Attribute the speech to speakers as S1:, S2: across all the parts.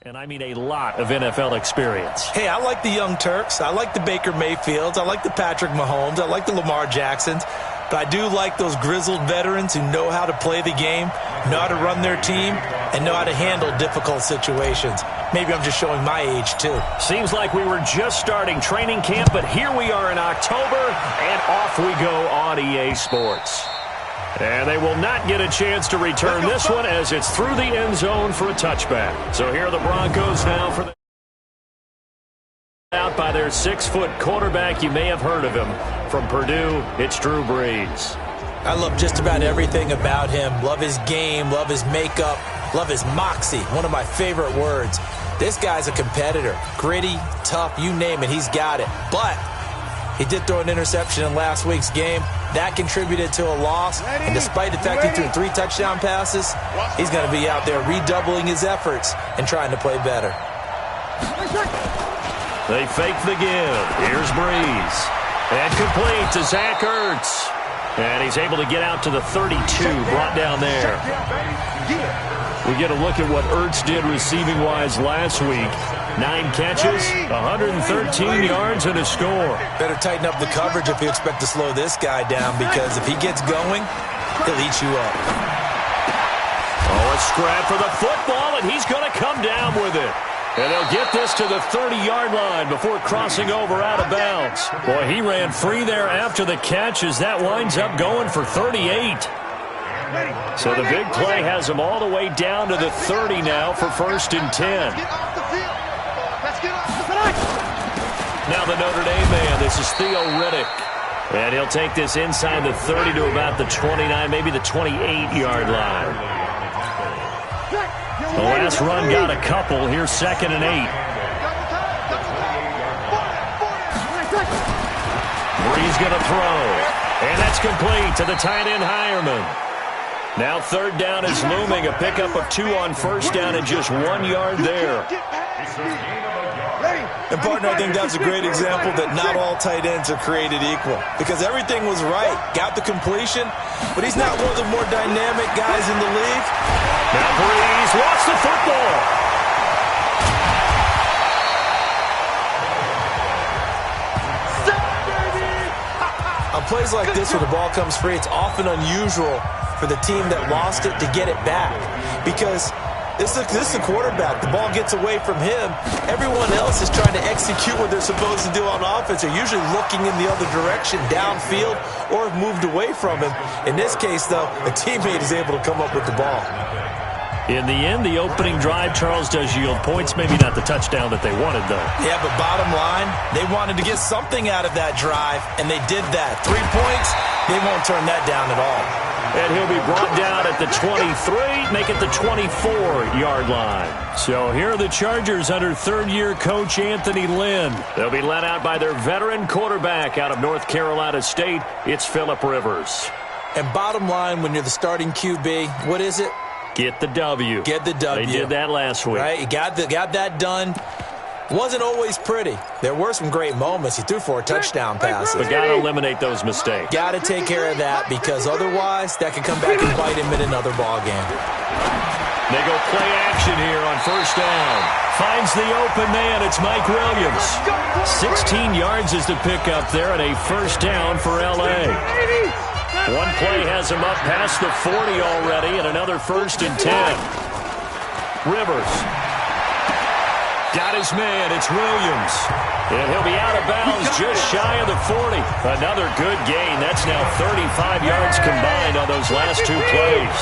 S1: And I mean a lot of NFL experience.
S2: Hey, I like the young Turks. I like the Baker Mayfields. I like the Patrick Mahomes. I like the Lamar Jacksons. But I do like those grizzled veterans who know how to play the game, know how to run their team, and know how to handle difficult situations. Maybe I'm just showing my age, too.
S1: Seems like we were just starting training camp, but here we are in October, and off we go on EA Sports. And they will not get a chance to return this one as it's through the end zone for a touchback. So here are the Broncos now for the out by their 6-foot quarterback. You may have heard of him from Purdue. It's Drew Brees.
S2: I love just about everything about him. Love his game, love his makeup, love his moxie. One of my favorite words. This guy's a competitor. Gritty, tough, you name it, he's got it. But he did throw an interception in last week's game. That contributed to a loss. And despite the fact he threw 3 touchdown passes, he's going to be out there redoubling his efforts and trying to play better.
S1: They fake the give. Here's Brees. And complete to Zach Ertz. And he's able to get out to the 32, brought down there. We get a look at what Ertz did receiving-wise last week. 9 catches, 113 yards, and a score.
S2: Better tighten up the coverage if you expect to slow this guy down, because if he gets going, he'll eat you up.
S1: Oh, a scrap for the football, and he's going to come down with it. And they'll get this to the 30-yard line before crossing over out of bounds. Boy, he ran free there after the catch as that winds up going for 38. So the big play has him all the way down to the 30 now for 1st and 10. Now the Notre Dame man, this is Theo Riddick. And he'll take this inside the 30 to about the 29, maybe the 28-yard line. The last run got a couple. Here's 2nd and 8. Brees going to throw. And that's complete to the tight end Hireman. Now 3rd down is looming. A pickup of 2 on 1st down and just 1 yard there.
S2: And, partner, I think that's a great example that not all tight ends are created equal. Because everything was right. Got the completion, but he's not one of the more dynamic guys in the league.
S1: Now Brees lost the football.
S2: On plays like this where the ball comes free, it's often unusual for the team that lost it to get it back. Because this is the quarterback. The ball gets away from him. Everyone else is trying to execute what they're supposed to do on offense. They're usually looking in the other direction, downfield, or have moved away from him. In this case, though, a teammate is able to come up with the ball.
S1: In the end, the opening drive, Charles, does yield points. Maybe not the touchdown that they wanted, though.
S2: Yeah, but bottom line, they wanted to get something out of that drive, and they did that. 3 points, they won't turn that down at all.
S1: And he'll be brought down at the 23, make it the 24-yard line. So here are the Chargers under 3rd-year coach Anthony Lynn. They'll be led out by their veteran quarterback out of North Carolina State. It's Phillip Rivers.
S2: And bottom line, when you're the starting QB, what is it?
S1: Get the W.
S2: Get the W.
S1: They did that last week.
S2: Right, you got that done. Wasn't always pretty. There were some great moments. He threw 4 touchdown passes.
S1: But got to eliminate those mistakes.
S2: Got to take care of that, because otherwise that could come back and bite him in another ball game.
S1: They go play action here on 1st down. Finds the open man. It's Mike Williams. 16 yards is the pickup there and a 1st down for L.A. One play has him up past the 40 already and another 1st and 10. Rivers. Got his man. It's Williams. And he'll be out of bounds just shy of the 40. Another good gain. That's now 35 yards combined on those last 2 plays.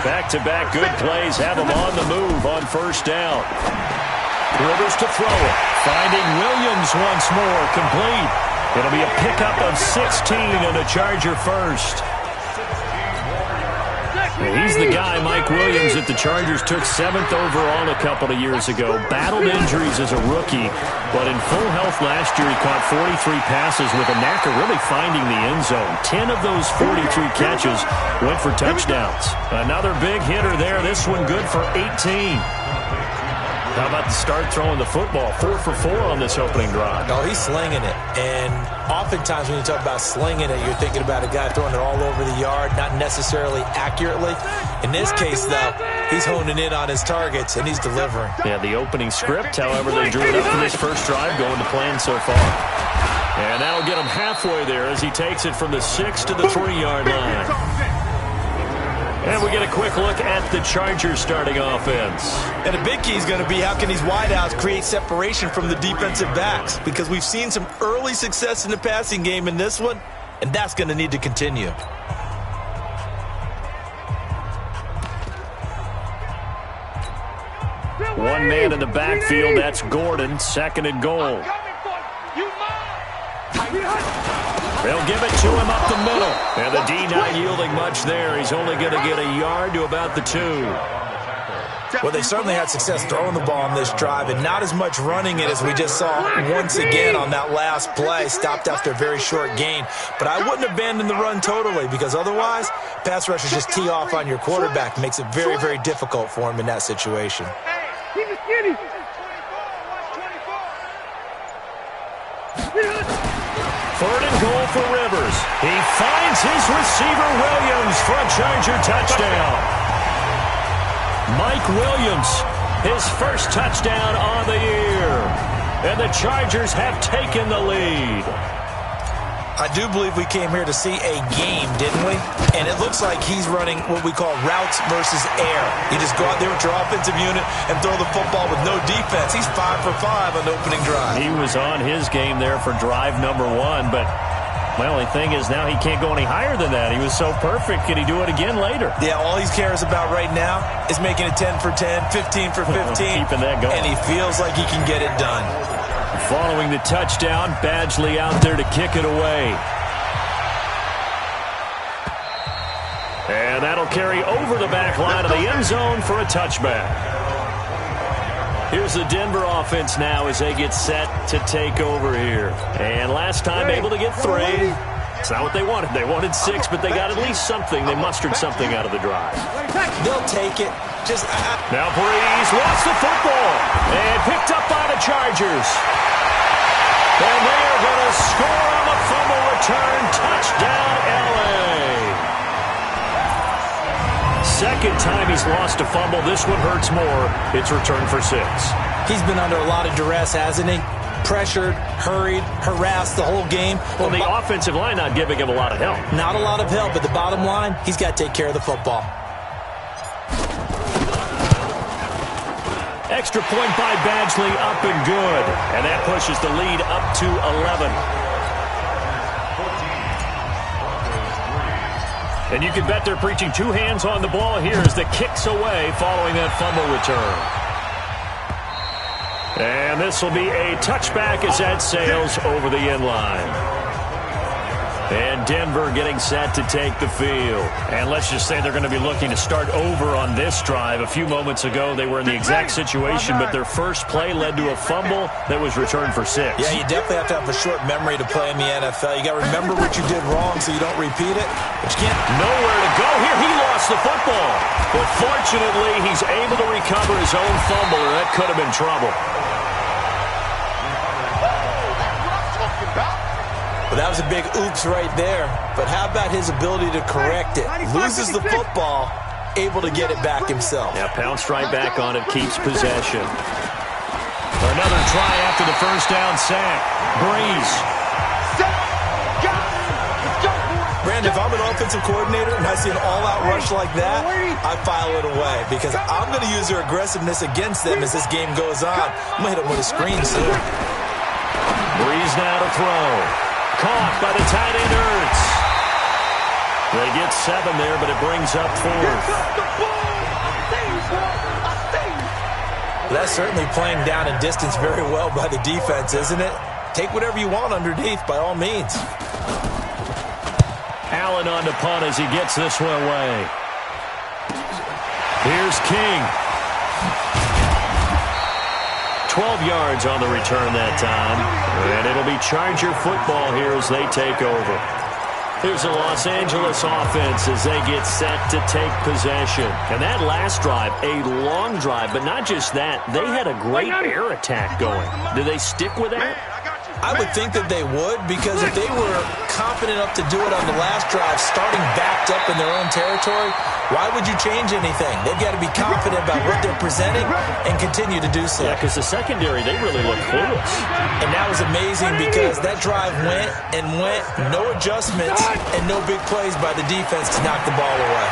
S1: Back-to-back good plays have him on the move on 1st down. Rivers to throw it. Finding Williams once more. Complete. It'll be a pickup of 16 and a Charger first. He's the guy, Mike Williams, that the Chargers took 7th overall a couple of years ago. Battled injuries as a rookie, but in full health last year, he caught 43 passes with a knack of really finding the end zone. 10 of those 43 catches went for touchdowns. Another big hitter there. This one good for 18. How about the start throwing the football? 4 for 4 on this opening drive.
S2: Oh, he's slinging it. And oftentimes when you talk about slinging it, you're thinking about a guy throwing it all over the yard, not necessarily accurately. In this case, though, he's honing in on his targets, and he's delivering.
S1: Yeah, the opening script, however, they drew it up for this first drive, going to plan so far. And that'll get him halfway there as he takes it from the 6 to the 3-yard line. And we get a quick look at the Chargers starting offense.
S2: And a big key is going to be how can these wideouts create separation from the defensive backs, because we've seen some early success in the passing game in this one, and that's going to need to continue.
S1: One man in the backfield, that's Gordon, 2nd and goal. They'll give it to him up the middle. And the D not yielding much there. He's only going to get a yard to about the 2.
S2: Well, they certainly had success throwing the ball on this drive, and not as much running it as we just saw once again on that last play. Stopped after a very short gain. But I wouldn't abandon the run totally, because otherwise, pass rushers just tee off on your quarterback. Makes it very, very difficult for him in that situation.
S1: Third and goal for Rivers. He finds his receiver, Williams, for a Charger touchdown. Mike Williams, his first touchdown on the year. And the Chargers have taken the lead.
S2: I do believe we came here to see a game, didn't we? And it looks like he's running what we call routes versus air. You just go out there with your offensive unit and throw the football with no defense. He's 5 for 5 on the opening drive.
S1: He was on his game there for drive number 1, but my only thing is now he can't go any higher than that. He was so perfect. Can he do it again later?
S2: Yeah, all he cares about right now is making it 10 for 10, 15 for 15.
S1: Keeping that going.
S2: And he feels like he can get it done.
S1: Following the touchdown, Badgley out there to kick it away. And that'll carry over the back line of the end zone for a touchback. Here's the Denver offense now as they get set to take over here. And last time able to get 3. It's not what they wanted. They wanted 6, but they got at least something. They mustered something out of the drive.
S2: They'll take it.
S1: Now Breeze lost the football and picked up by the Chargers. And they are going to score on the fumble return. Touchdown, L.A. Second time he's lost a fumble. This one hurts more. It's returned for 6.
S2: He's been under a lot of duress, hasn't he? Pressured, hurried, harassed the whole game.
S1: Well, the offensive line not giving him a lot of help.
S2: Not a lot of help, but the bottom line, he's got to take care of the football.
S1: Extra point by Badgley, up and good. And that pushes the lead up to 11. And you can bet they're preaching 2 hands on the ball here as the kick's away following that fumble return. And this will be a touchback as that sails over the end line. And Denver getting set to take the field. And let's just say they're going to be looking to start over on this drive. A few moments ago, they were in the exact situation, but their first play led to a fumble that was returned for 6.
S2: Yeah, you definitely have to have a short memory to play in the NFL. You got to remember what you did wrong so you don't repeat it. But you can't.
S1: Nowhere to go here. He lost the football. But fortunately, he's able to recover his own fumble, or that could have been trouble.
S2: Well, that was a big oops right there. But how about his ability to correct it? Loses the football, able to get it back himself.
S1: Yeah, pounced right back on it, keeps possession. Another try after the first down sack. Breeze.
S2: Brandon, if I'm an offensive coordinator and I see an all-out rush like that, I file it away because I'm going to use their aggressiveness against them as this game goes on. I'm going to hit them with a screen soon.
S1: Breeze now to throw. Caught by the tight end, Ertz. They get 7 there, but it brings up 4th.
S2: That's certainly playing down in distance very well by the defense, isn't it? Take whatever you want underneath, by all means.
S1: Allen on the punt as he gets this one away. Here's King. 12 yards on the return that time. And it'll be Charger football here as they take over. Here's the Los Angeles offense as they get set to take possession. And that last drive, a long drive, but not just that. They had a great air attack going. Do they stick with that?
S2: I would think that they would, because if they were confident enough to do it on the last drive, starting backed up in their own territory, why would you change anything? They've got to be confident about what they're presenting and continue to do so.
S1: Yeah, because the secondary, they really look clueless.
S2: And that was amazing because that drive went and went, no adjustments, and no big plays by the defense to knock the ball away.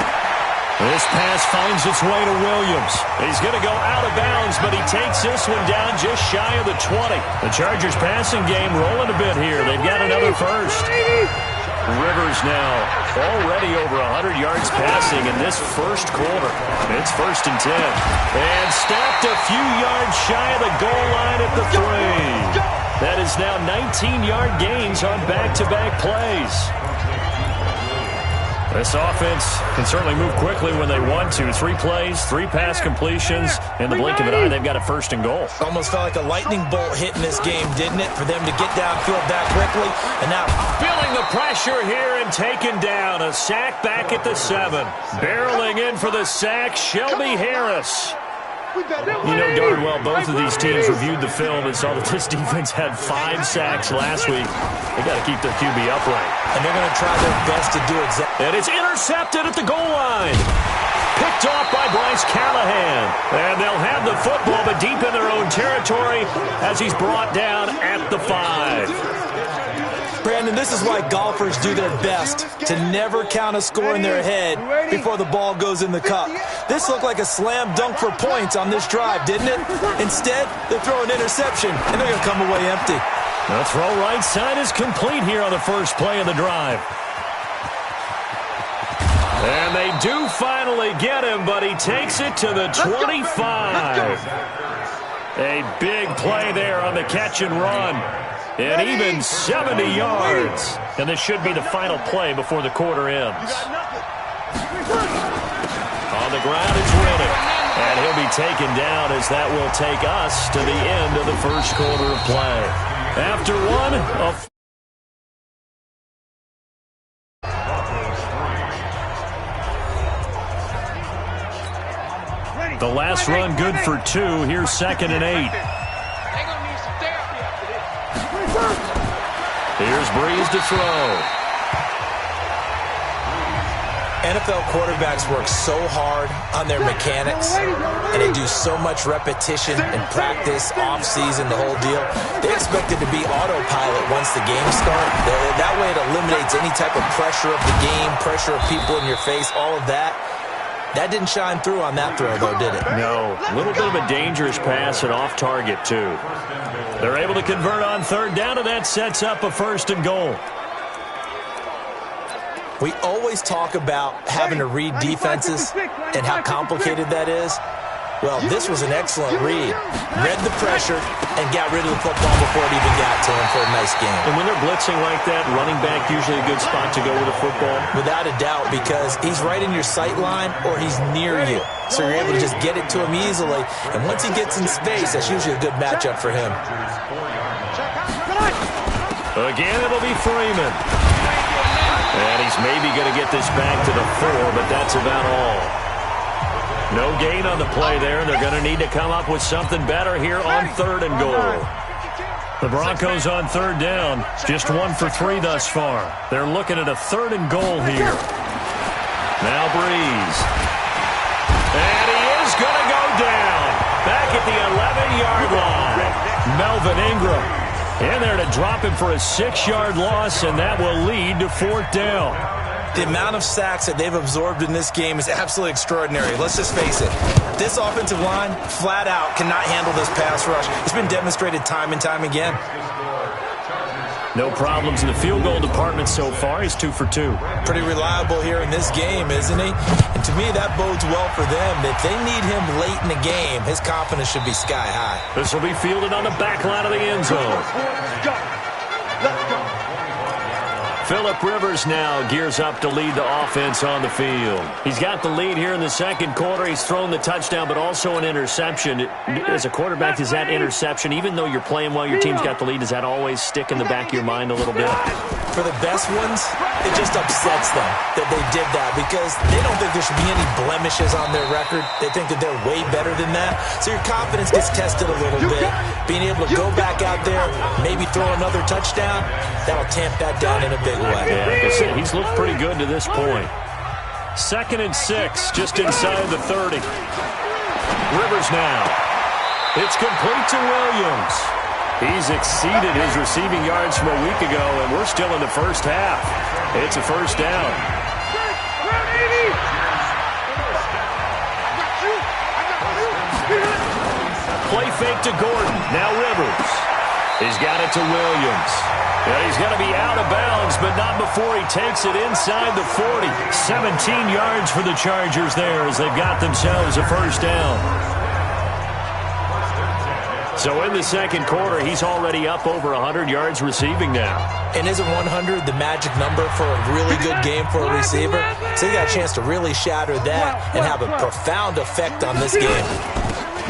S1: This pass finds its way to Williams. He's going to go out of bounds, but he takes this one down just shy of the 20. The Chargers passing game rolling a bit here. They've got another first. Rivers now already over 100 yards passing in this first quarter. It's 1st and 10. And stopped a few yards shy of the goal line at the 3. That is now 19-yard gains on back-to-back plays. This offense can certainly move quickly when they want to. 3 plays, 3 pass completions. In the blink of an eye, they've got a 1st and goal.
S2: Almost felt like a lightning bolt hit in this game, didn't it? For them to get downfield that quickly. And now
S1: feeling the pressure here and taken down. A sack back at the 7. Barreling in for the sack, Shelby Harris. You know darn well both of these teams reviewed the film and saw that this defense had 5 sacks last week. They got to keep their QB upright.
S2: And they're going to try their best to do exactly.
S1: And it's intercepted at the goal line. Picked off by Bryce Callahan. And they'll have the football, but deep in their own territory as he's brought down at the 5.
S2: Brandon, this is why golfers do their best to never count a score in their head before the ball goes in the cup. This looked like a slam dunk for points on this drive, didn't it? Instead, they throw an interception, and they're going to come away empty.
S1: The throw right side is complete here on the first play of the drive. And they do finally get him, but he takes it to the 25. A big play there on the catch and run. And even 70 yards. And this should be the final play before the quarter ends. On the ground, it's Riddick. And he'll be taken down as that will take us to the end of the first quarter of play. After one, the last run good for 2. Here's 2nd and 8. Here's Breeze to throw.
S2: NFL quarterbacks work so hard on their mechanics, and they do so much repetition and practice, off-season, the whole deal. They expect it to be autopilot once the game starts. That way it eliminates any type of pressure of the game, pressure of people in your face, all of that. That didn't shine through on that throw, though, did it?
S1: No. A little bit of a dangerous pass and off target, too. They're able to convert on 3rd down, and that sets up a 1st and goal.
S2: We always talk about having to read defenses and how complicated that is. Well, this was an excellent read. Read the pressure and got rid of the football before it even got to him for a nice game.
S1: And when they're blitzing like that, running back usually a good spot to go with a football?
S2: Without a doubt, because he's right in your sight line or he's near you. So you're able to just get it to him easily. And once he gets in space, that's usually a good matchup for him.
S1: Again, it'll be Freeman. And he's maybe going to get this back to the 4, but that's about all. No gain on the play there, and they're going to need to come up with something better here on 3rd and goal. The Broncos on 3rd down, just 1 for 3 thus far. They're looking at a 3rd and goal here. Now Breeze. And he is going to go down. Back at the 11-yard line. Melvin Ingram in there to drop him for a 6-yard loss, and that will lead to 4th down.
S2: The amount of sacks that they've absorbed in this game is absolutely extraordinary. Let's just face it. This offensive line, flat out, cannot handle this pass rush. It's been demonstrated time and time again.
S1: No problems in the field goal department so far. He's 2 for 2.
S2: Pretty reliable here in this game, isn't he? And to me, that bodes well for them. If they need him late in the game, his confidence should be sky high.
S1: This will be fielded on the back line of the end zone.
S3: Let's go.
S1: Phillip Rivers now gears up to lead the offense on the field. He's got the lead here in the second quarter. He's thrown the touchdown, but also an interception. As a quarterback, does that interception, even though you're playing well, your team's got the lead, does that always stick in the back of your mind a little bit?
S2: For the best ones, it just upsets them that they did that because they don't think there should be any blemishes on their record. They think that they're way better than that. So your confidence gets tested a little bit. Being able to go back out there, maybe throw another touchdown, that'll tamp that down in a big way.
S1: Yeah, like I said, he's looked pretty good to this point. 2nd and 6, just inside the 30. Rivers now. It's complete to Williams. He's exceeded his receiving yards from a week ago, and we're still in the first half. It's a first down. Play fake to Gordon. Now Rivers. He's got it to Williams. And he's going to be out of bounds, but not before he takes it inside the 40. 17 yards for the Chargers there as they've got themselves a first down. So in the second quarter, he's already up over 100 yards receiving now.
S2: And isn't 100 the magic number for a really good game for a receiver? So he got a chance to really shatter that and have a profound effect on this game.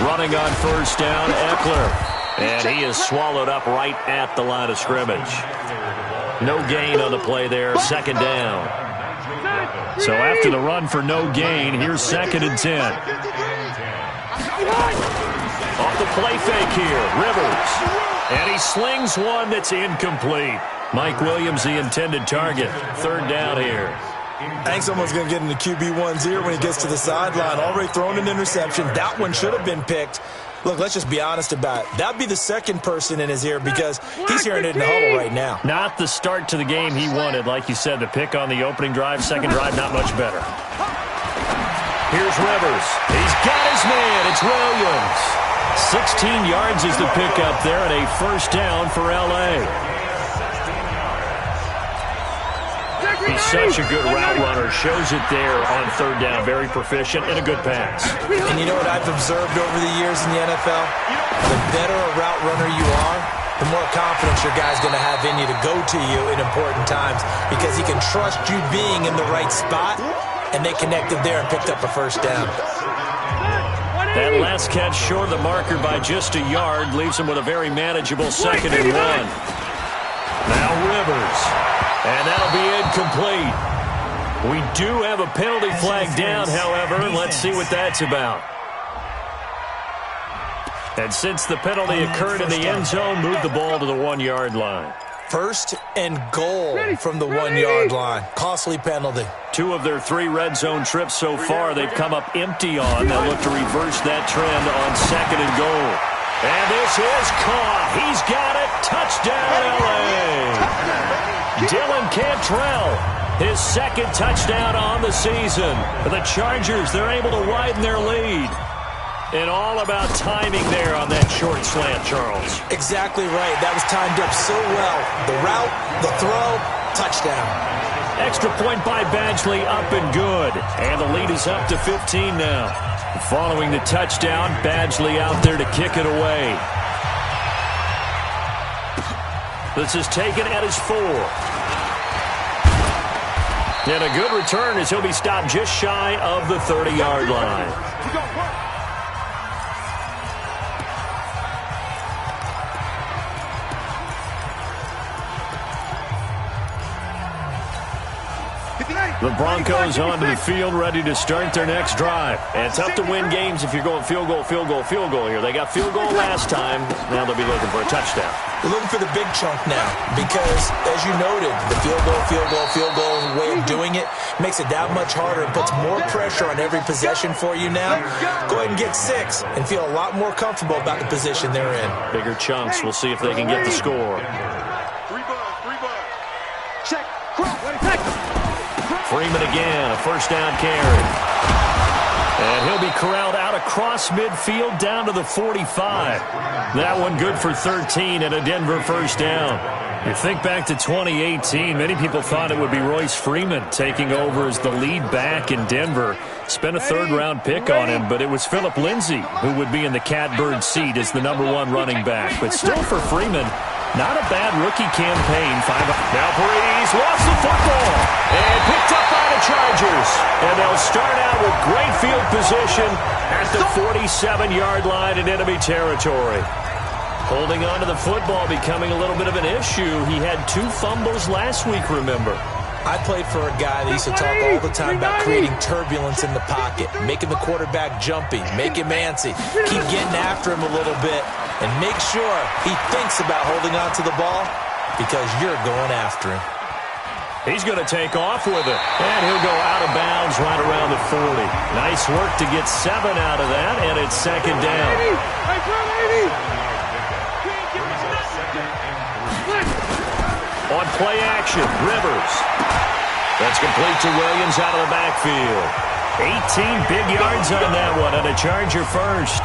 S1: Running on first down, Eckler. And he is swallowed up right at the line of scrimmage. No gain on the play there, second down. So after the run for no gain, here's 2nd and 10. Off the play fake here, Rivers. And he slings one that's incomplete. Mike Williams, the intended target. 3rd down here.
S2: I think someone's going to get in the QB1's ear when he gets to the sideline. Already thrown an interception. That one should have been picked. Look, let's just be honest about it. That'd be the second person in his ear because he's hearing it in the huddle right now.
S1: Not the start to the game he wanted. Like you said, the pick on the opening drive, second drive, not much better. Here's Rivers. He's got his man. It's Williams. 16 yards is the pickup there and a first down for L.A. He's such a good route runner. Shows it there on 3rd down. Very proficient and a good pass.
S2: And you know what I've observed over the years in the NFL? The better a route runner you are, the more confidence your guy's going to have in you to go to you in important times because he can trust you being in the right spot, and they connected there and picked up a first down.
S1: That last catch short of the marker by just a yard leaves him with a very manageable 2nd and 1. Now Rivers. And that'll be incomplete. We do have a penalty flag down, however. Let's see what that's about. And since the penalty occurred in the end zone, move the ball to the 1-yard line.
S2: 1st and goal from the 1-yard line. Costly penalty.
S1: 2 of their 3 red zone trips so far, they've come up empty on. They'll look to reverse that trend on 2nd and goal. And this is caught. He's got it. Touchdown, L.A. Dylan Cantrell, his 2nd touchdown on the season. The Chargers, they're able to widen their lead. And all about timing there on that short slant, Charles.
S2: Exactly right. That was timed up so well. The route, the throw, touchdown.
S1: Extra point by Badgley, up and good. And the lead is up to 15 now. Following the touchdown, Badgley out there to kick it away. This is taken at his 4. And a good return as he'll be stopped just shy of the 30-yard line. The Broncos onto the field, ready to start their next drive. And it's tough to win games if you're going field goal, field goal, field goal here. They got field goal last time. Now they'll be looking for a touchdown.
S2: They're looking for the big chunk now because, as you noted, the field goal way of doing it makes it that much harder and puts more pressure on every possession for you now. Go ahead and get 6 and feel a lot more comfortable about the position they're in.
S1: Bigger chunks. We'll see if they can get the score.
S3: Check. Cross.
S1: Freeman again, a first down carry. And he'll be corralled out across midfield down to the 45. That one good for 13 and a Denver first down. You think back to 2018, many people thought it would be Royce Freeman taking over as the lead back in Denver. Spent a 3rd-round pick on him, but it was Phillip Lindsay who would be in the catbird seat as the #1 running back. But still for Freeman, not a bad rookie campaign. Now Paredes lost the football and picked up by the Chargers. And they'll start out with great field position at the 47-yard line in enemy territory. Holding on to the football becoming a little bit of an issue. He had 2 fumbles last week, remember.
S2: I played for a guy that used to talk all the time about creating turbulence in the pocket, making the quarterback jumpy, make him antsy, keep getting after him a little bit, and make sure he thinks about holding on to the ball because you're going after him.
S1: He's going to take off with it, and he'll go out of bounds right around the 40. Nice work to get 7 out of that, and it's second down. On play action, Rivers. That's complete to Williams out of the backfield. 18 big yards on that one, and a Charger first.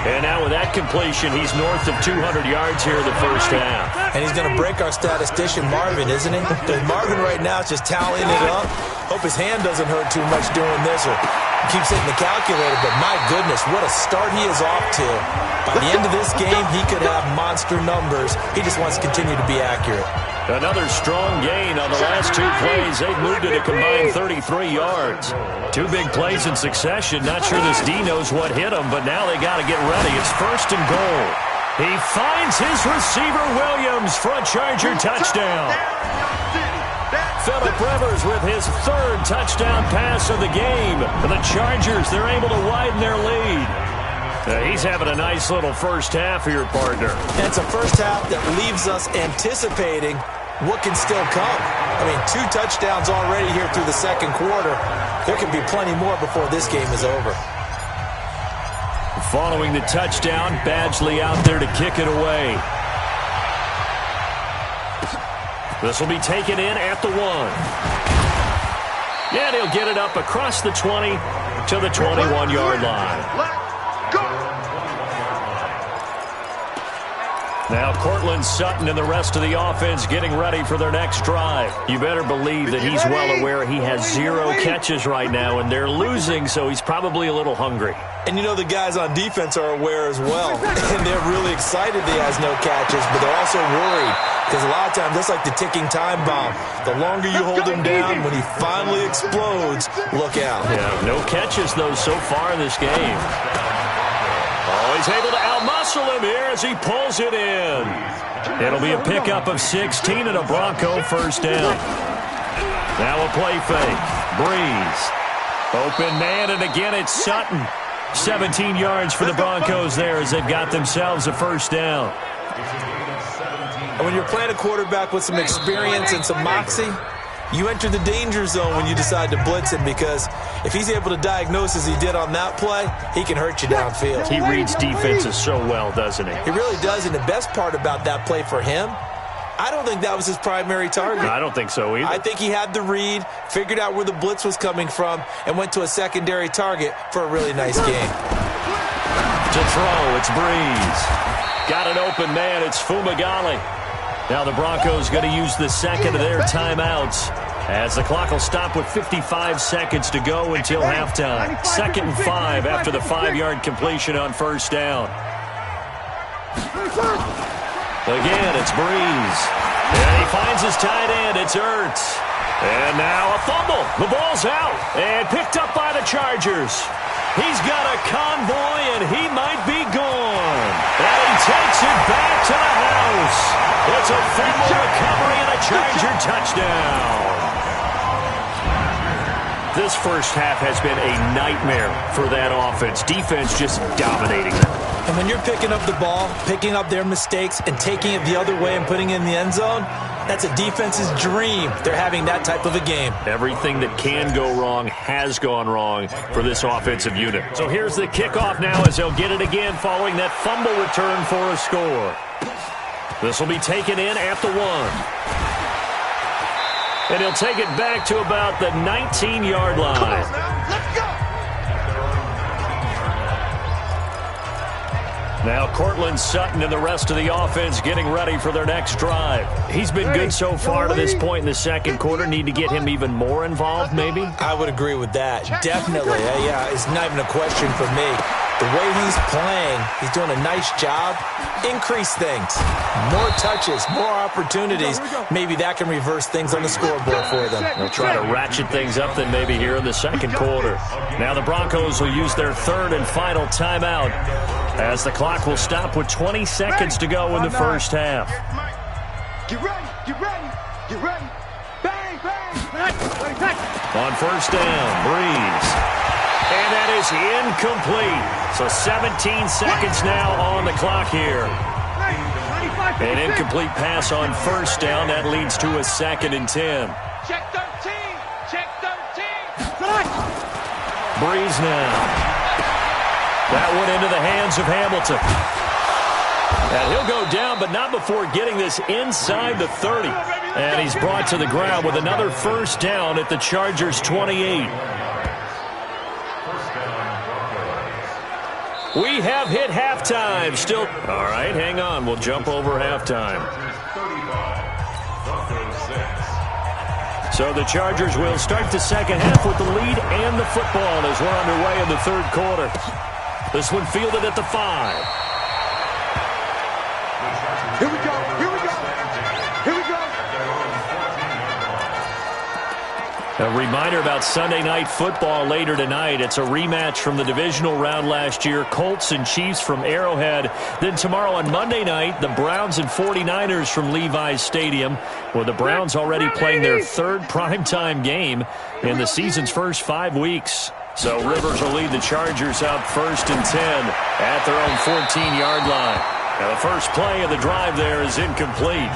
S1: And now with that completion, he's north of 200 yards here in the first half.
S2: And he's going to break our statistician, Marvin, isn't he? Because Marvin right now is just tallying it up. Hope his hand doesn't hurt too much doing this or keeps hitting the calculator. But my goodness, what a start he is off to. By the end of this game, he could have monster numbers. He just wants to continue to be accurate.
S1: Another strong gain on the last 2 plays. They've moved it a combined 33 yards. 2 big plays in succession. Not sure this D knows what hit him, but now they got to get ready. It's first and goal. He finds his receiver, Williams, for a Charger touchdown. Phillip Rivers with his 3rd touchdown pass of the game. For the Chargers, they're able to widen their lead. He's having a nice little first half here, partner.
S2: And it's a first half that leaves us anticipating what can still come. I mean, 2 touchdowns already here through the second quarter. There can be plenty more before this game is over.
S1: Following the touchdown, Badgley out there to kick it away. This will be taken in at the 1. Yeah, he'll get it up across the 20 to the 21-yard line. Now Cortland Sutton and the rest of the offense getting ready for their next drive. You better believe that he's well aware he has 0 catches right now, and they're losing, so he's probably a little hungry.
S2: And you know the guys on defense are aware as well. And they're really excited that he has no catches, but they're also worried. Because a lot of times that's like the ticking time bomb. The longer you hold him down, when he finally explodes, look out.
S1: Yeah, no catches, though, so far in this game. Oh, he's able to outmuscle him here as he pulls it in. It'll be a pickup of 16 and a Bronco first down. Now a play fake. Breeze. Open man, and again it's Sutton. 17 yards for the Broncos there as they've got themselves a first down.
S2: And when you're playing a quarterback with some experience and some moxie, you enter the danger zone when you decide to blitz him, because if he's able to diagnose as he did on that play, he can hurt you downfield.
S1: He reads defenses so well, doesn't he?
S2: He really does, and the best part about that play for him, I don't think that was his primary target.
S1: I don't think so either.
S2: I think he had the read, figured out where the blitz was coming from, and went to a secondary target for a really nice game.
S1: To throw, it's Breeze. Got an open man, it's Fumagalli. Now the Broncos going to use the second of their timeouts as the clock will stop with 55 seconds to go until halftime. 2nd and 5 after the 5-yard completion on first down. Again, it's Breeze. And he finds his tight end. It's Ertz. And now a fumble. The ball's out and picked up by the Chargers. He's got a convoy, and he might be gone. And he takes it back to the house. It's a fumble recovery and a Charger touchdown. This first half has been a nightmare for that offense. Defense just dominating them.
S2: And when you're picking up the ball, picking up their mistakes, and taking it the other way and putting it in the end zone, that's a defense's dream. They're having that type of a game.
S1: Everything that can go wrong has gone wrong for this offensive unit. So here's the kickoff now as they'll get it again following that fumble return for a score. This will be taken in at the 1. And he'll take it back to about the 19-yard line.
S3: Let's go.
S1: Now Cortland Sutton and the rest of the offense getting ready for their next drive. He's been good so far to this point in the second quarter. Need to get him even more involved, maybe?
S2: I would agree with that. Definitely. Yeah, it's not even a question for me. The way he's playing, he's doing a nice job. Increase things. More touches, more opportunities. Maybe that can reverse things on the scoreboard for them.
S1: They'll try to ratchet things up then maybe here in the second quarter. Now the Broncos will use their 3rd and final timeout as the clock will stop with 20 seconds to go in the first half.
S3: Get ready, get ready, get ready. Bang, bang.
S1: On first down, Breeze. And that is incomplete. So 17 seconds now on the clock here. An incomplete pass on first down. That leads to a 2nd and 10.
S3: Check 13, check 13.
S1: Breeze now. That one into the hands of Hamilton. And he'll go down, but not before getting this inside the 30. And he's brought to the ground with another first down at the Chargers' 28. We have hit halftime. Still, all right, hang on. We'll jump over halftime. So the Chargers will start the second half with the lead and the football as we're underway in the third quarter. This one fielded at the 5.
S3: Here we go, here we go, here we go.
S1: A reminder about Sunday Night Football later tonight. It's a rematch from the divisional round last year. Colts and Chiefs from Arrowhead. Then tomorrow on Monday night, the Browns and 49ers from Levi's Stadium, with the Browns already playing their 3rd primetime game in the season's first 5 weeks. So Rivers will lead the Chargers out 1st and 10 at their own 14-yard line. Now the first play of the drive there is incomplete.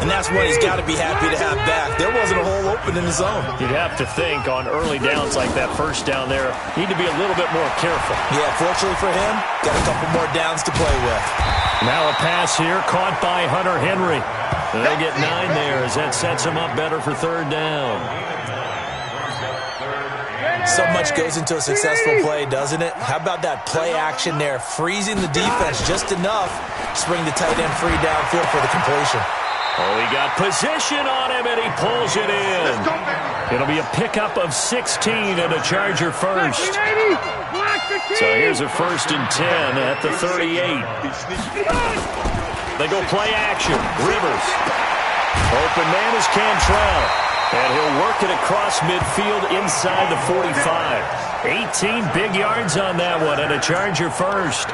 S2: And that's what he's got to be happy to have back. There wasn't a hole open in the zone.
S1: You'd have to think on early downs like that first down there, need to be a little bit more careful.
S2: Yeah, fortunately for him, got a couple more downs to play with.
S1: Now a pass here caught by Hunter Henry. They'll get 9 there as that sets him up better for 3rd down.
S2: So much goes into a successful play, doesn't it? How about that play action there, freezing the defense just enough to bring the tight end free downfield for the completion.
S1: Oh, he got position on him, and he pulls it in. It'll be a pickup of 16 and a Charger first. So here's a 1st and 10 at the 38. They go play action. Rivers. Open man is Cantrell. And he'll work it across midfield inside the 45. 18 big yards on that one and a Charger first.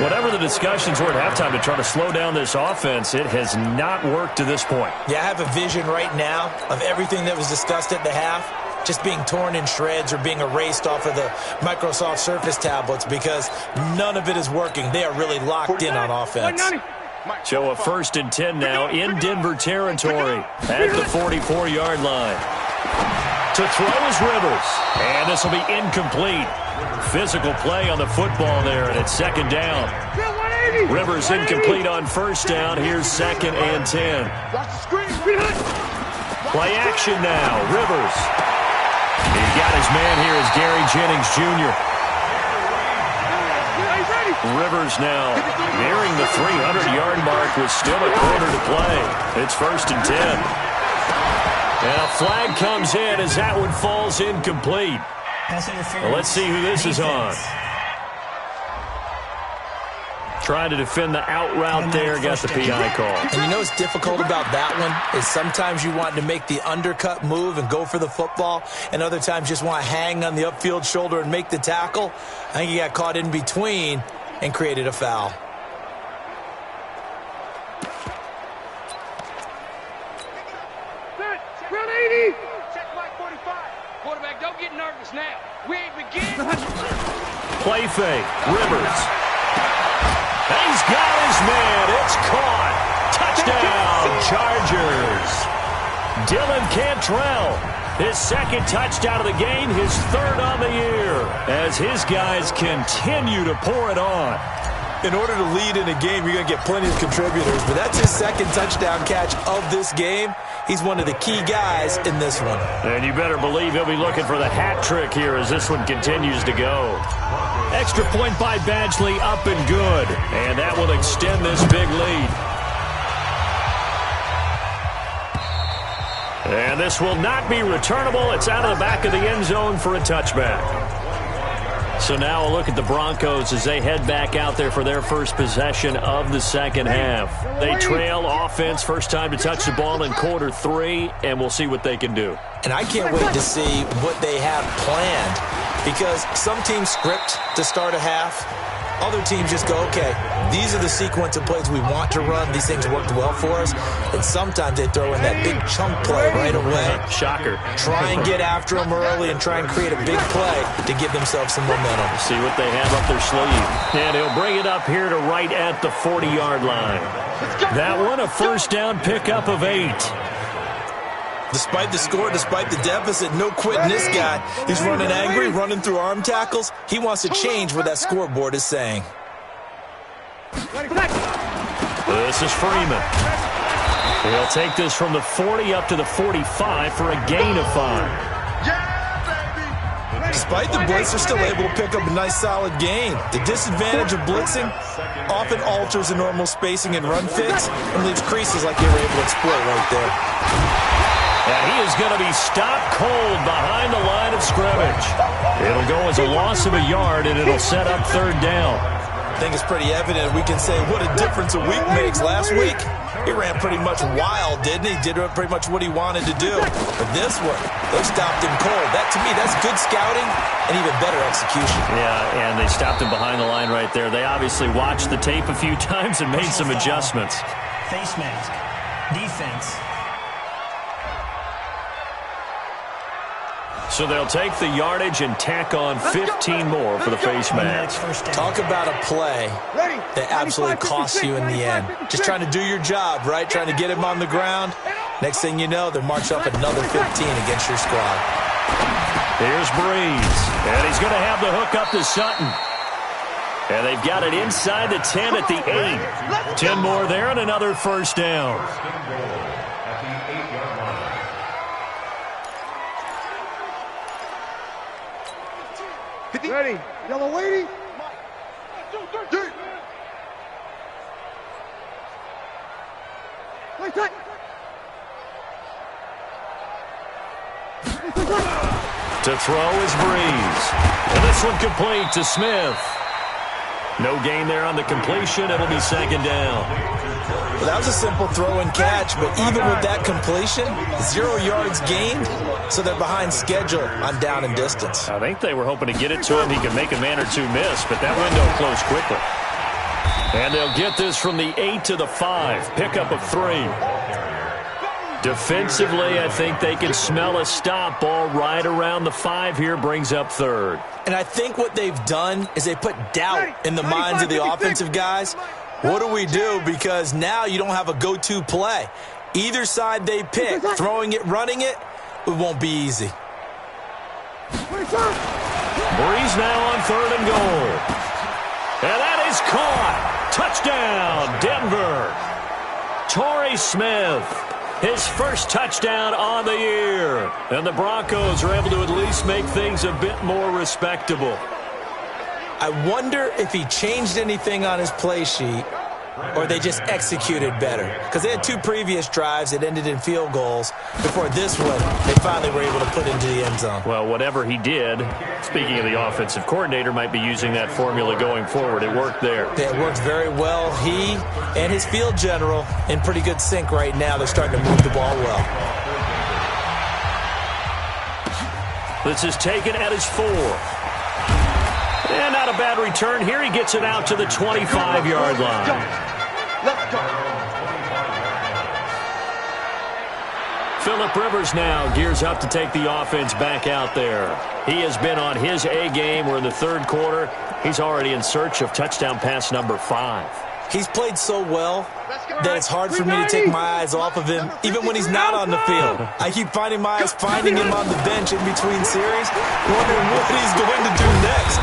S1: Whatever the discussions were at halftime to try to slow down this offense, it has not worked to this point.
S2: Yeah, I have a vision right now of everything that was discussed at the half just being torn in shreds or being erased off of the Microsoft Surface tablets because none of it is working. They are really locked in on offense.
S1: So a 1st and 10 now in Denver territory at the 44-yard line. To throw is Rivers, and this will be incomplete. Physical play on the football there, and it's 2nd down. Rivers incomplete on 1st down. Here's 2nd and 10. Play action now. Rivers. He's got his man here as Gary Jennings Jr. Rivers now nearing the 300-yard mark with still a quarter to play. It's 1st and 10. And a flag comes in as that one falls incomplete. Well, let's see who this is on. Trying to defend the out route there, got the PI call.
S2: And you know what's difficult about that one is sometimes you want to make the undercut move and go for the football, and other times just want to hang on the upfield shoulder and make the tackle. I think he got caught in between and created a foul.
S3: Quarterback, don't get nervous now. We ain't beginning.
S1: Play fake. Rivers. He's got his man. It's caught. Touchdown, Chargers. Dylan Cantrell. His 2nd touchdown of the game, his 3rd on the year, as his guys continue to pour it on.
S2: In order to lead in a game, you're going to get plenty of contributors, but that's his 2nd touchdown catch of this game. He's one of the key guys in this one.
S1: And you better believe he'll be looking for the hat trick here as this one continues to go. Extra point by Badgley, up and good. And that will extend this big lead. And this will not be returnable. It's out of the back of the end zone for a touchback. So now a look at the Broncos as they head back out there for their first possession of the second half. They trail offense, first time to touch the ball in quarter 3, and we'll see what they can do.
S2: And I can't wait to see what they have planned. because some teams script to start a half. Other teams just go, okay, these are the sequence of plays we want to run. These things worked well for us. And sometimes they throw in that big chunk play right away.
S1: Shocker.
S2: Try and get after them early and try and create a big play to give themselves some momentum.
S1: See what they have up their sleeve. And he'll bring it up here to right at the 40-yard line. That one, a first down pickup of 8.
S2: Despite the score, despite the deficit, no quitting this guy. He's running angry, running through arm tackles. He wants to change what that scoreboard is saying.
S1: This is Freeman. He'll take this from the 40 up to the 45 for a gain of 5.
S2: Despite the blitz, they're still able to pick up a nice solid gain. The disadvantage of blitzing often alters the normal spacing and run fits and leaves creases like they were able to exploit right there.
S1: And he is going to be stopped cold behind the line of scrimmage. It'll go as a loss of a yard, and it'll set up third down.
S2: I think it's pretty evident we can say what a difference a week makes. Last week, he ran pretty much wild, didn't he? Did pretty much what he wanted to do. But this one, they stopped him cold. That, to me, that's good scouting and even better execution.
S1: Yeah, and they stopped him behind the line right there. They obviously watched the tape a few times and made some adjustments.
S4: Face mask. Defense.
S1: So they'll take the yardage and tack on 15 more for the face mask.
S2: Talk about a play that absolutely costs you in the end. Just trying to do your job, right? Trying to get him on the ground. Next thing you know, they're marching up another 15 against your squad.
S1: Here's Breeze. And he's going to have the hook up to Sutton. And they've got it inside the 10 at the 8. 10 more there and another first down.
S3: Ready, yellow lady. 3.
S1: To throw is Breeze. And this one complete to Smith. No gain there on the completion. It'll be second down.
S2: Well, that was a simple throw and catch, but even with that completion, 0 yards gained, so they're behind schedule on down and distance.
S1: I think they were hoping to get it to him. He could make a man or two miss, but that window closed quickly. And they'll get this from the 8 to the 5. Pickup of 3. Defensively, I think they can smell a stop. Ball right around the 5 here, brings up third.
S2: And I think what they've done is they put doubt in the minds of the offensive guys. What do we do? Because now you don't have a go-to play. Either side they pick, throwing it, running it, it won't be easy.
S1: Breeze now on third and goal. And that is caught. Touchdown, Denver. Torrey Smith, his first touchdown on the year. And the Broncos are able to at least make things a bit more respectable.
S2: I wonder if he changed anything on his play sheet or they just executed better. Because they had 2 previous drives that ended in field goals. Before this one, they finally were able to put into the end zone.
S1: Well, whatever he did, speaking of the offensive coordinator, might be using that formula going forward. It worked there.
S2: It worked very well. He and his field general in pretty good sync right now. They're starting to move the ball well.
S1: This is taken at his 4. And not a bad return here. He gets it out to the 25-yard line.
S3: Let's go.
S1: Phillip Rivers now gears up to take the offense back out there. He has been on his A game. We're in the third quarter. He's already in search of touchdown pass number 5.
S2: He's played so well that it's hard for me to take my eyes off of him, even when he's not on the field. I keep finding my eyes finding him on the bench in between series, wondering what he's going to do next.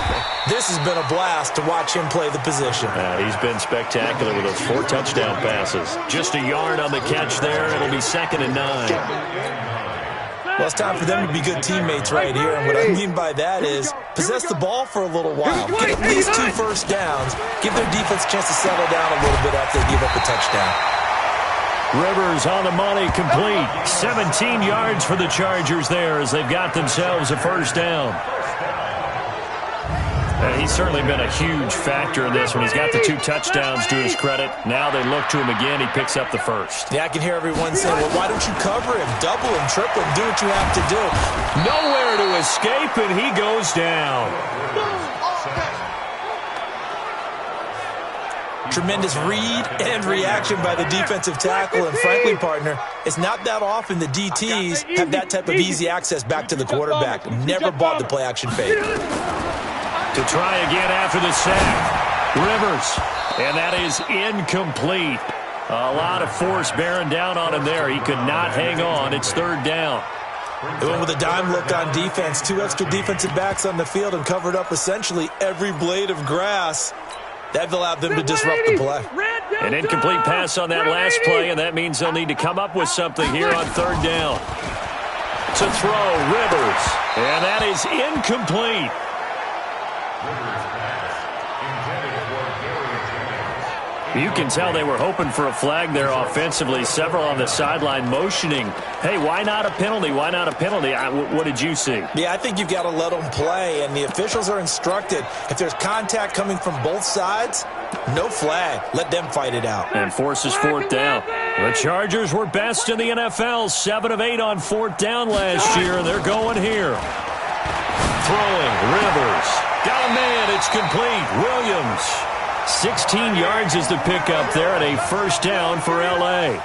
S2: This has been a blast to watch him play the position.
S1: He's been spectacular with those 4 touchdown passes. Just a yard on the catch there. It'll be 2nd and 9.
S2: Well, it's time for them to be good teammates right here. And what I mean by that is possess the ball for a little while. Get at least 2 first downs. Give their defense a chance to settle down a little bit after they give up a touchdown.
S1: Rivers on the money, complete. 17 yards for the Chargers there as they've got themselves a first down. He's certainly been a huge factor in this one. He's got the 2 touchdowns to his credit. Now they look to him again. He picks up the first.
S2: Yeah, I can hear everyone saying, well, why don't you cover him? Double him, triple him, do what you have to do.
S1: Nowhere to escape, and he goes down.
S2: Tremendous read and reaction by the defensive tackle. And frankly, partner, it's not that often the DTs have that type of easy access back to the quarterback. Never bought the play-action fake.
S1: To try again after the sack. Rivers. And that is incomplete. A lot of force bearing down on him there. He could not hang on. It's 3rd down.
S2: They went with a dime look on defense. 2 extra defensive backs on the field and covered up essentially every blade of grass. That allowed them to disrupt the play.
S1: An incomplete pass on that last play, and that means they'll need to come up with something here on 3rd down. To throw, Rivers. And that is incomplete. You can tell they were hoping for a flag there offensively. Several on the sideline motioning, hey, why not a penalty? Why not a penalty? What did you see?
S2: Yeah, I think you've got to let them play, and the officials are instructed. If there's contact coming from both sides, no flag. Let them fight it out.
S1: And forces 4th down. The Chargers were best in the NFL, 7 of 8 on 4th down last year, and they're going here. Throwing, Rivers. Got a man, it's complete. Williams. 16 yards is the pickup there, and a 1st down for L.A.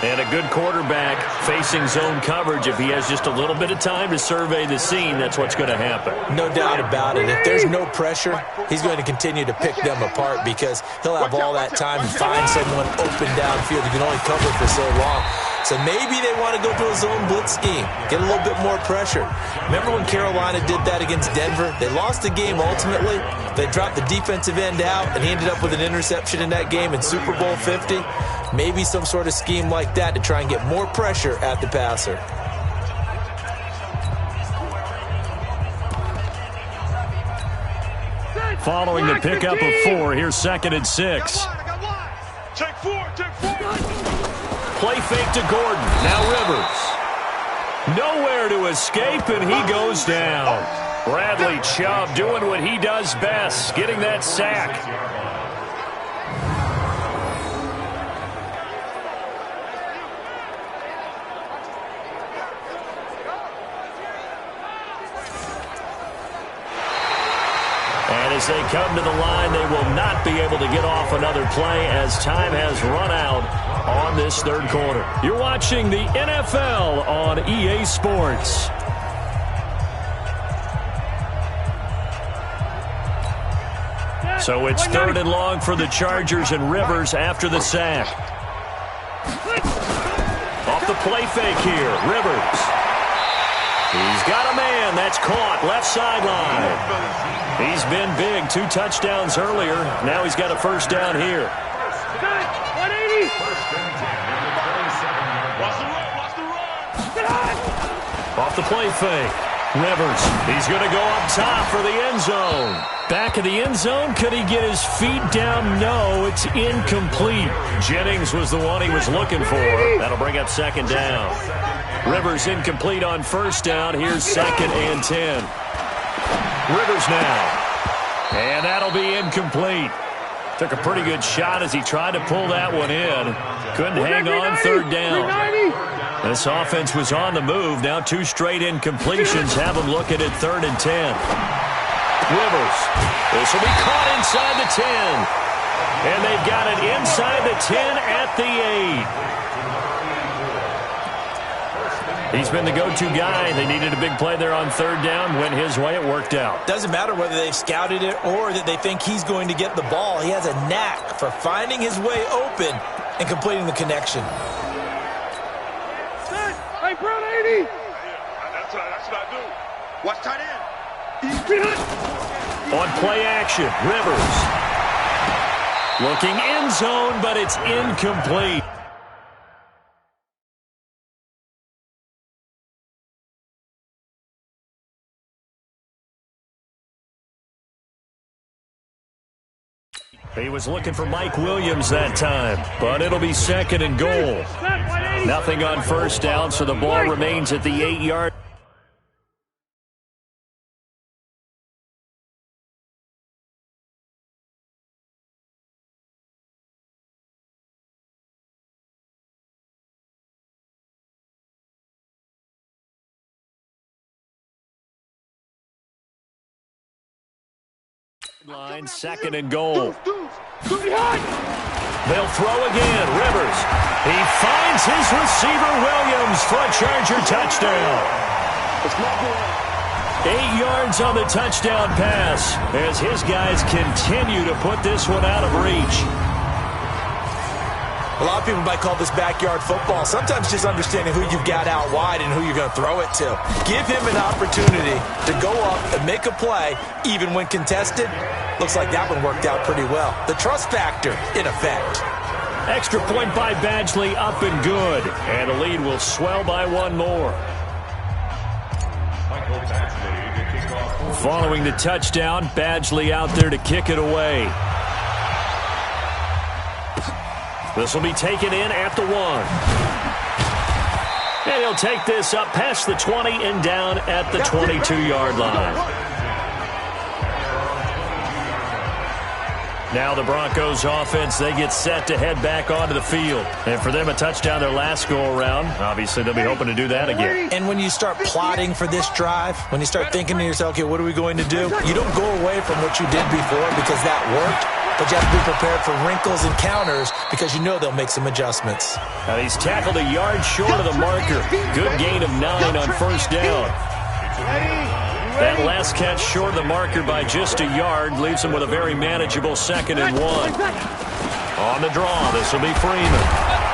S1: And a good quarterback facing zone coverage. If he has just a little bit of time to survey the scene, that's what's going to happen.
S2: No doubt about it. If there's no pressure, he's going to continue to pick them apart because he'll have all that time to find someone open downfield. You can only cover for so long. So maybe they want to go to a zone blitz scheme, get a little bit more pressure. Remember when Carolina did that against Denver? They lost the game ultimately. They dropped the defensive end out, and he ended up with an interception in that game in Super Bowl 50. Maybe some sort of scheme like that to try and get more pressure at the passer.
S1: Following the pickup of 4, here's 2nd and 6.
S3: Take 4.
S1: Play fake to Gordon. Now Rivers. Nowhere to escape, and he goes down. Bradley Chubb doing what he does best, getting that sack. And as they come to the line, they will not be able to get off another play as time has run out on this 3rd quarter. You're watching the NFL on EA Sports. So it's 3rd and long for the Chargers, and Rivers after the sack. Off the play fake here, Rivers. He's got a man. That's caught left sideline. He's been big. 2 touchdowns earlier. Now he's got a 1st down here.
S3: 180.
S1: Off the play fake. Rivers. He's going to go up top for the end zone. Back of the end zone. Could he get his feet down? No, it's incomplete. Jennings was the one he was looking for. That'll bring up 2nd down. Rivers incomplete on 1st down. Here's 2nd and 10. Rivers now. And that'll be incomplete. Took a pretty good shot as he tried to pull that one in. Couldn't hang on 3rd down. This offense was on the move. Now 2 straight incompletions have them looking at 3rd and 10. Rivers. This will be caught inside the 10. And they've got it inside the 10 at the 8. He's been the go-to guy. They needed a big play there on 3rd down. Went his way. It worked out.
S2: Doesn't matter whether they've scouted it or that they think he's going to get the ball. He has a knack for finding his way open and completing the connection.
S3: Hey, Brown 80. That's what I do. Watch tight end.
S1: On play action, Rivers. Looking end zone, but it's incomplete. He was looking for Mike Williams that time, but it'll be 2nd and goal. Nothing on 1st down, so the ball remains at the 8-yard Line, 2nd and goal. They'll throw again. Rivers. He finds his receiver, Williams, for a Charger touchdown. 8 yards on the touchdown pass as his guys continue to put this one out of reach.
S2: A lot of people might call this backyard football. Sometimes just understanding who you've got out wide and who you're going to throw it to. Give him an opportunity to go up and make a play, even when contested. Looks like that one worked out pretty well. The trust factor in effect.
S1: Extra point by Badgley, up and good. And the lead will swell by one more. Following the touchdown, Badgley out there to kick it away. This will be taken in at the 1. And he'll take this up past the 20 and down at the 22-yard line. Now the Broncos offense, they get set to head back onto the field. And for them, a touchdown their last go-around. Obviously, they'll be hoping to do that again.
S2: And when you start plotting for this drive, when you start thinking to yourself, okay, what are we going to do? You don't go away from what you did before because that worked. But you have to be prepared for wrinkles and counters because you know they'll make some adjustments.
S1: Now he's tackled a yard short of the marker. Good gain of 9 on first down. That last catch short of the marker by just a yard leaves him with a very manageable 2nd and 1. On the draw, this will be Freeman.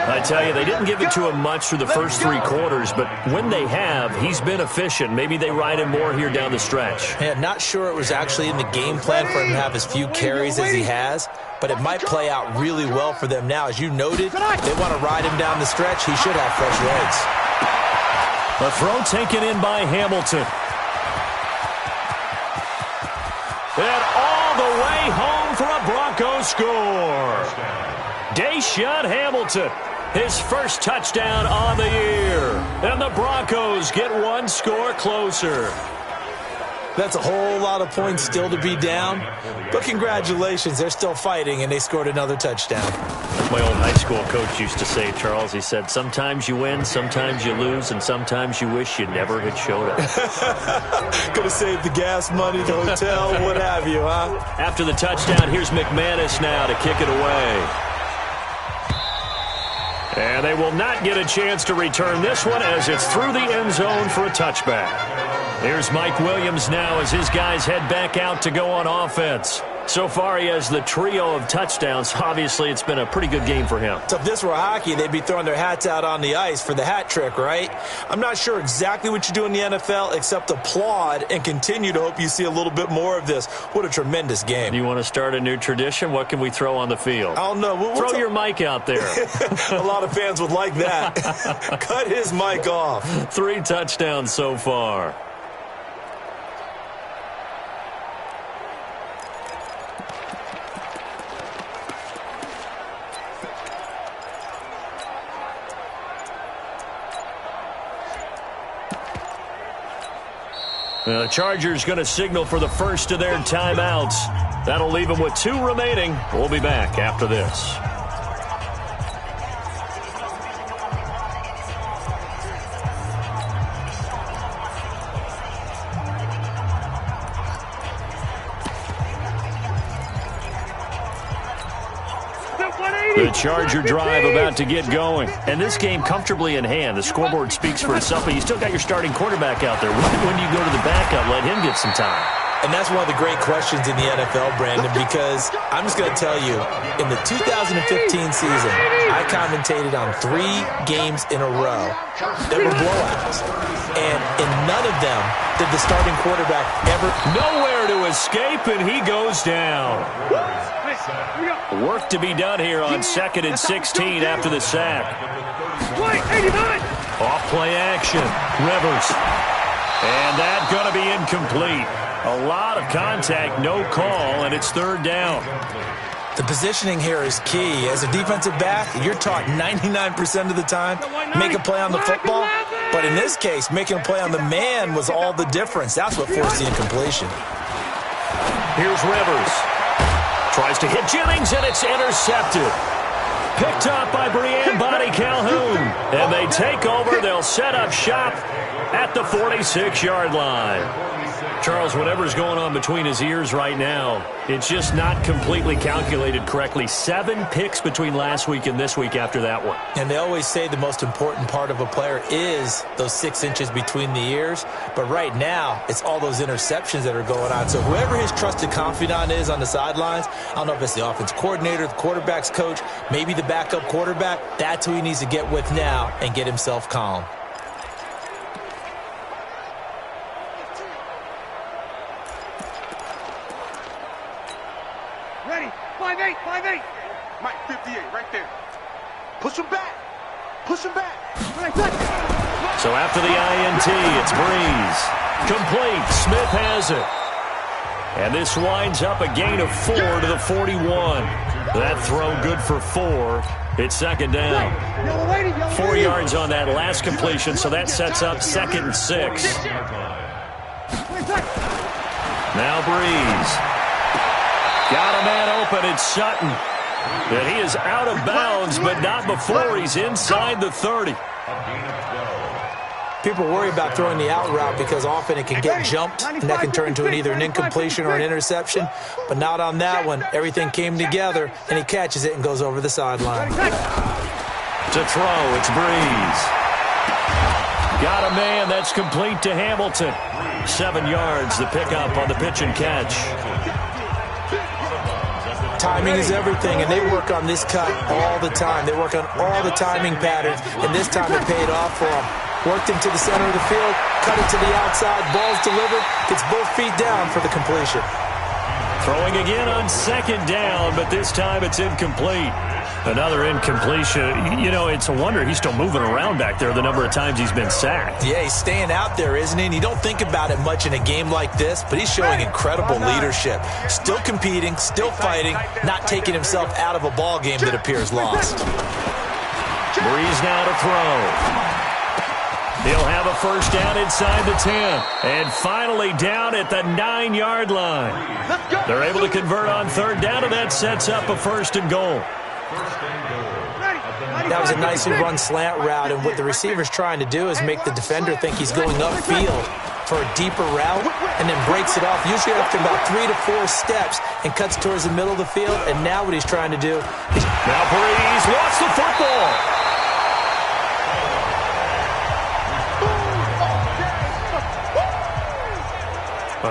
S1: I tell you, they didn't give it to him much through the first 3 quarters, but when they have, he's been efficient. Maybe they ride him more here down the stretch.
S2: Yeah, not sure it was actually in the game plan for him to have as few carries as he has, but it might play out really well for them now. As you noted, they want to ride him down the stretch. He should have fresh legs.
S1: A throw taken in by Hamilton. And all the way home for a Broncos score. Deshaun Hamilton, his first touchdown on the year. And the Broncos get one score closer.
S2: That's a whole lot of points still to be down. But congratulations, they're still fighting, and they scored another touchdown.
S1: My old high school coach used to say, Charles, he said, sometimes you win, sometimes you lose, and sometimes you wish you never had showed up.
S2: Could have saved the gas money, the hotel, what have you, huh?
S1: After the touchdown, here's McManus now to kick it away. And they will not get a chance to return this one as it's through the end zone for a touchback. Here's Mike Williams now as his guys head back out to go on offense. So far, he has the trio of touchdowns. Obviously, it's been a pretty good game for him.
S2: So if this were hockey, they'd be throwing their hats out on the ice for the hat trick, right? I'm not sure exactly what you do in the NFL except applaud and continue to hope you see a little bit more of this. What a tremendous game.
S1: You want to start a new tradition? What can we throw on the field?
S2: I don't know.
S1: Throw your mic out there.
S2: A lot of fans would like that. Cut his mic off.
S1: 3 touchdowns so far. The Chargers going to signal for the first of their timeouts. That'll leave them with 2 remaining. We'll be back after this. The Charger drive about to get going. And this game comfortably in hand. The scoreboard speaks for itself, but you still got your starting quarterback out there. When do you go to the backup, let him get some time?
S2: And that's one of the great questions in the NFL, Brandon, because I'm just going to tell you, in the 2015 season, I commentated on 3 games in a row that were blowouts. And in none of them did the starting quarterback ever...
S1: Nowhere to escape, and he goes down. Work to be done here on 2nd and 16 after the sack. Off play action. Rivers. And that's going to be incomplete. A lot of contact, no call, and it's 3rd down.
S2: The positioning here is key. As a defensive back, you're taught 99% of the time, make a play on the football. But in this case, making a play on the man was all the difference. That's what forced the incompletion.
S1: Here's Rivers. Tries to hit Jennings, and it's intercepted. Picked up by Breanne Body Calhoun. And they take over. They'll set up shop at the 46-yard line. Charles, whatever's going on between his ears right now, it's just not completely calculated correctly. 7 picks between last week and this week after that one.
S2: And they always say the most important part of a player is those 6 inches between the ears. But right now, it's all those interceptions that are going on. So whoever his trusted confidant is on the sidelines, I don't know if it's the offense coordinator, the quarterback's coach, maybe the backup quarterback, that's who he needs to get with now and get himself calm.
S3: Ready? 5-8, 5-8. Mike, 58, right there. Push him back. Push him back.
S1: So after the INT, it's Breeze. Complete. Smith has it. And this winds up a gain of 4 to the 41. That throw good for 4. It's second down. 4 yards on that last completion, so that sets up 2nd and 6. Now Breeze. Got a man open. It's Sutton. And he is out of bounds, but not before he's inside the 30.
S2: People worry about throwing the out route because often it can get jumped, and that can turn into either an incompletion or an interception. But not on that one. Everything came together, and he catches it and goes over the sideline.
S1: To throw, it's Breeze. Got a man. That's complete to Hamilton. 7 yards, the pickup on the pitch and catch.
S2: Timing is everything, and they work on this cut all the time. They work on all the timing patterns, and this time it paid off for them. Worked into the center of the field, cut it to the outside, ball's delivered, gets both feet down for the completion.
S1: Throwing again on 2nd down, but this time it's incomplete. Another incompletion. You know, it's a wonder he's still moving around back there the number of times he's been sacked.
S2: Yeah, he's staying out there, isn't he? And you don't think about it much in a game like this, but he's showing incredible leadership. Still competing, still fighting, not taking himself out of a ball game that appears lost.
S1: Breeze now to throw. He'll have a first down inside the 10. And finally down at the 9-yard line. They're able to convert on 3rd down, and that sets up a 1st and goal.
S2: That was a nicely run slant route, and what the receiver's trying to do is make the defender think he's going upfield for a deeper route and then breaks it off, usually after about 3 to 4 steps, and cuts towards the middle of the field. And now what he's trying to do is...
S1: Now Breeze wants the football.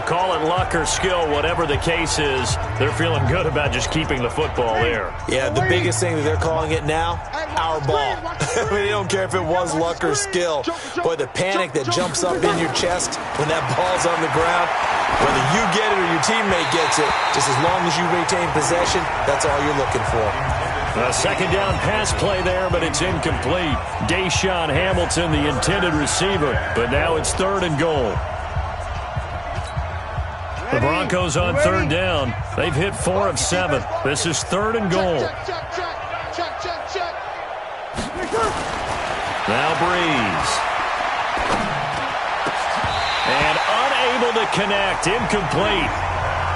S1: Call it luck or skill, whatever the case is, they're feeling good about just keeping the football there.
S2: Yeah, the biggest thing that they're calling it now, our ball. I mean, they don't care if it was luck or skill. Boy, the panic that jumps up in your chest when that ball's on the ground, whether you get it or your teammate gets it, just as long as you retain possession, that's all you're looking for.
S1: A 2nd down pass play there, but it's incomplete. Deshaun Hamilton, the intended receiver, but now it's 3rd and goal. The Broncos on 3rd down. They've hit 4 of 7. This is 3rd and goal. Now Breeze. And unable to connect. Incomplete.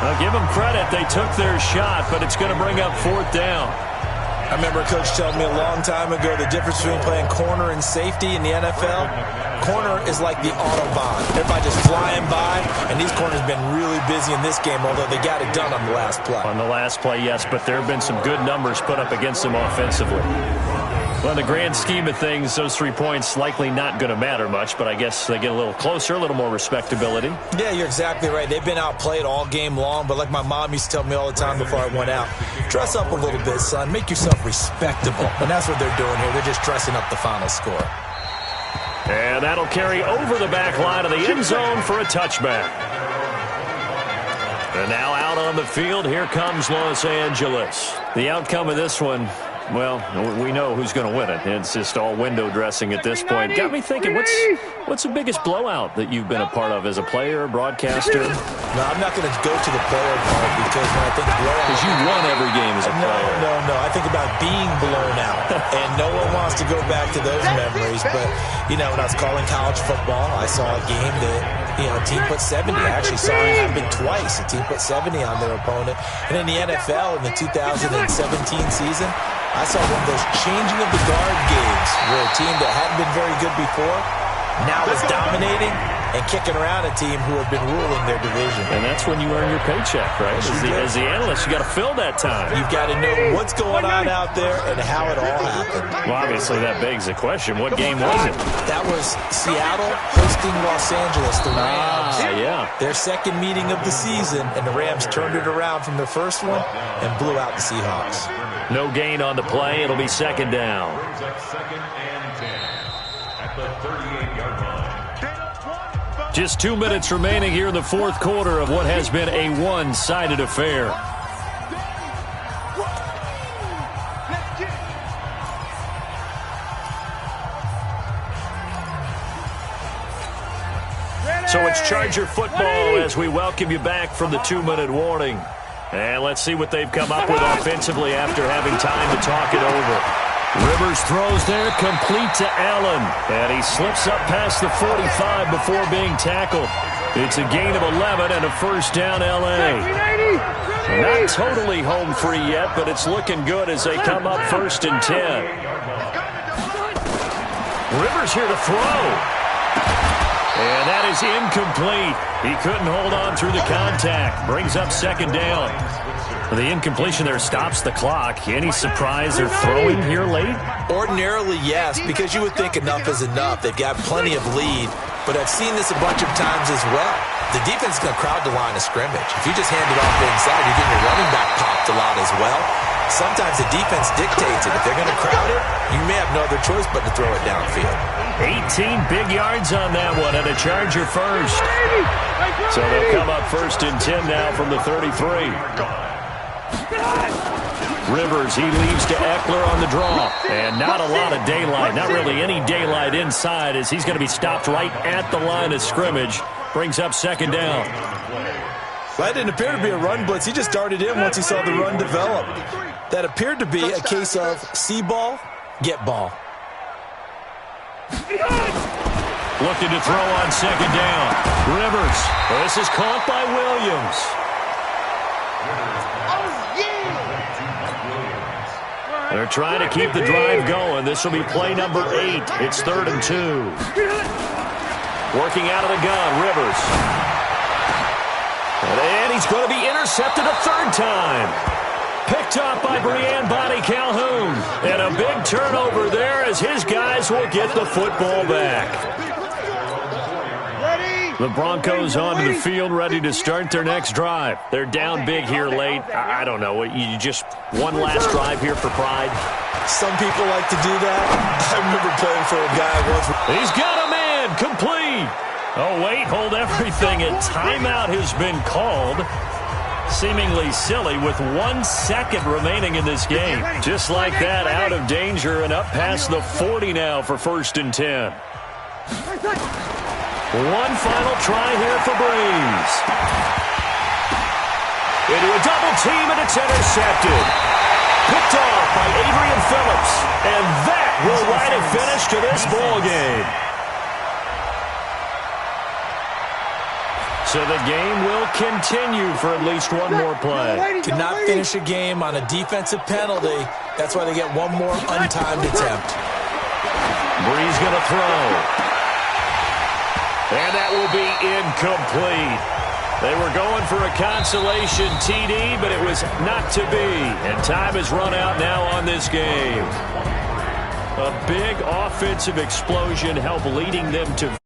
S1: I'll give them credit. They took their shot, but it's going to bring up 4th down.
S2: I remember a coach telling me a long time ago the difference between playing corner and safety in the NFL. Corner is like the Autobahn. Everybody just flying by, and these corners have been really busy in this game, although they got it done on the last play.
S1: On the last play, yes, but there have been some good numbers put up against them offensively. Well, in the grand scheme of things, those 3 points likely not going to matter much, but I guess they get a little closer, a little more respectability. Yeah,
S2: you're exactly right. They've been outplayed all game long, but like my mom used to tell me all the time before I went out, dress up a little bit, son. Make yourself respectable. And that's what they're doing here. They're just dressing up the final score.
S1: And that'll carry over the back line of the end zone for a touchback. And now out on the field, here comes Los Angeles. The outcome of this one, well, we know who's going to win it. It's just all window dressing at this point. Got me thinking, what's the biggest blowout that you've been a part of as a player, broadcaster?
S2: No, I'm not going to go to the player part because when I think blowout...
S1: Because you won every game as a player.
S2: No. I think about being blown out. And no one wants to go back to those memories. But, you know, when I was calling college football, I saw a game that, you know, a team put 70. I actually saw it happen twice. A team put 70 on their opponent. And in the NFL in the 2017 season, I saw one of those changing of the guard games where a team that hadn't been very good before now is dominating and kicking around a team who have been ruling their division.
S1: And that's when you earn your paycheck, right? As the analyst, you got to fill that time.
S2: You've got to know what's going on out there and how it all happened.
S1: Well, obviously, that begs the question, what game was it?
S2: That was Seattle hosting Los Angeles, the Rams.
S1: Yeah.
S2: Their second meeting of the season, and the Rams turned it around from their first one and blew out the Seahawks.
S1: No gain on the play. It'll be second down.
S5: Second and 10 at the 38-yard line.
S1: Just 2 minutes remaining here in the fourth quarter of what has been a one-sided affair. So it's Charger football as we welcome you back from the 2-minute warning. And let's see what they've come up with offensively after having time to talk it over. Rivers throws there, complete to Allen. And he slips up past the 45 before being tackled. It's a gain of 11 and a first down L.A. Not totally home free yet, but it's looking good as they come up first and 10. Rivers here to throw. And that is incomplete. He couldn't hold on through the contact. Brings up second down. The incompletion there stops the clock. Any surprise they're throwing here late?
S2: Ordinarily, yes, because you would think enough is enough. They've got plenty of lead, but I've seen this a bunch of times as well. The defense is going to crowd the line of scrimmage. If you just hand it off inside, you're getting your running back popped a lot as well. Sometimes the defense dictates it. If they're going to crowd it, you may have no other choice but to throw it downfield.
S1: 18 big yards on that one, and a Charger first. So they'll come up first and 10 now from the 33. Rivers, he leads to Eckler on the draw. And not a lot of daylight, not really any daylight inside as he's going to be stopped right at the line of scrimmage. Brings up second down.
S2: That didn't appear to be a run blitz. He just darted in once he saw the run develop. That appeared to be a case of see ball, get ball.
S1: Looking to throw on second down. Rivers. This is caught by Williams. They're trying to keep the drive going. This will be play number 8. It's 3rd and 2. Working out of the gun, Rivers. And he's going to be intercepted a third time. Picked up by Brian Bonnie Calhoun. And a big turnover there as his guys will get the football back. The Broncos onto the field, ready to start their next drive. They're down big here late. I don't know. You just one last drive here for pride.
S2: Some people like to do that. I remember playing for a guy once.
S1: He's got a man. Complete. Oh, wait. Hold everything. A timeout has been called. Seemingly silly with 1 second remaining in this game. Just like that, out of danger and up past the 40 now for 1st and 10. One final try here for Breeze. Into a double team, and it's intercepted. Picked off by Adrian Phillips. And that will write a finish to this ball game. So the game will continue for at least one more play.
S2: Cannot finish a game on a defensive penalty. That's why they get one more untimed attempt.
S1: Breeze going to throw. And that will be incomplete. They were going for a consolation TD, but it was not to be. And time has run out now on this game. A big offensive explosion helped leading them to